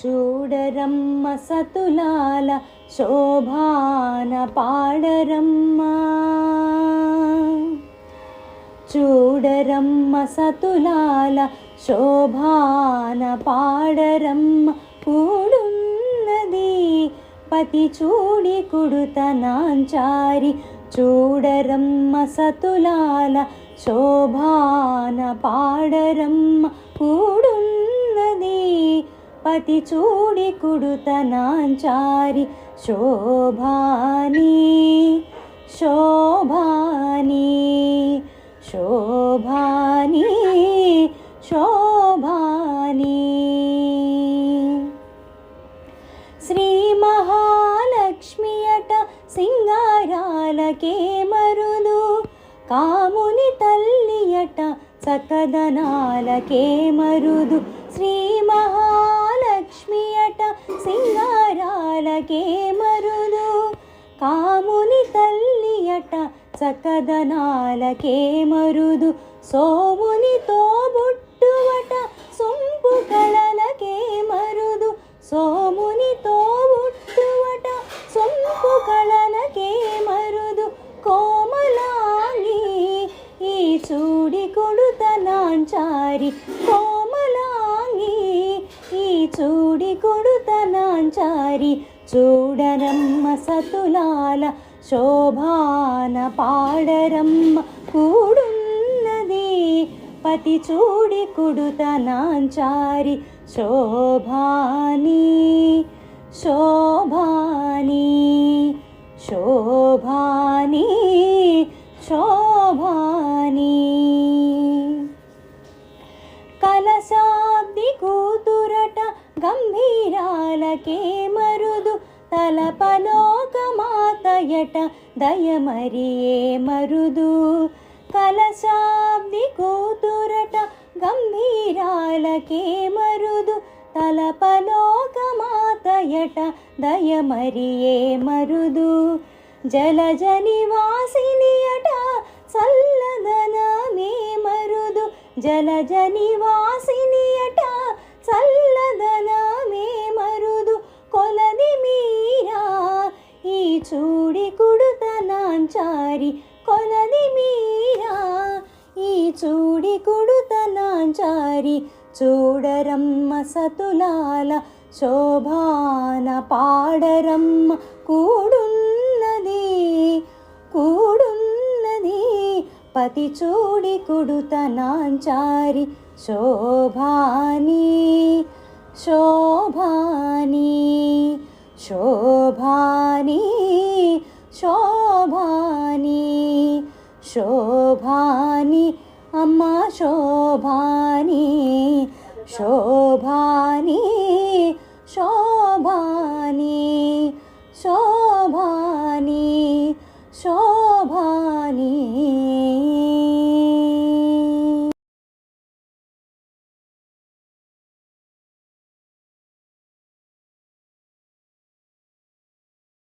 చూడరమ్మ సతులాల శోభాన పాడరమ్మ, చూడరమ్మ సతులాల శోభాన పాడరమ్మ. కూడున్నది పతి చూడి కుడుతనాంచారి, చూడరమ్మ సతులాల శోభాన పాడరమ్మ. కూడున్నది పతి చూడి కుడుతనాంచారి, శోభాని శోభాని శోభాని శోభాని. శ్రీ మహాలక్ష్మి అట సింగారాలకే మరుదు, కాముని తల్లి అట చక్కదనాలకే మరుదు. శ్రీ మహాలక్ష్మి అట సింగారాలకే మరుదు, కాముని తల్లి అట చక్కదనాలకే మరుదు. సోముని తోబుట్టువట సొంపు కళలకే మరుదు, సోముని తోబుట్టువట సొంపు కళలకే మరుదు. కోమలాంగి ఈ చూడి కొడుతనాంచారి, కోమలాంగి ఈ చూడి కొడుతనాంచారి. చూడరమ్మ సతులాల శోభాన పాడరమ్మ. కూడున్నది పతి చూడి కుడుతనాంచారి, శోభాని శోభాని శోభాని శోభాని. కలశాబ్ది కూతురట గంభీరాలకే మరుదు, తలపలోకమాతయట దయమరియే మరుదు. కలశాబ్ది కూతురట గంభీరాలకే మరుదు, తలపలోకమాతయట దయమరియే మరుదు. జలజ నివాసిని అట చల్లదనమే మరుదు, జలజ నివాసిని అట చల్లదనమే మరుదు. కొలది మీరా ఈ చూడి కుడుతనాంచారి, కొలది మీరా ఈ చూడి కుడుతనాంచారి. చూడరమ్మ సతులాల శోభాన పాడరమ్మ. కూడున్నది కూడున్నది పతి చూడి కుడుతనాంచారి, శోభాని శోభాని శోభాని శోభాని శోభాని. అమ్మ శోభాని శోభాని శోభాని శోభాని శోభాని.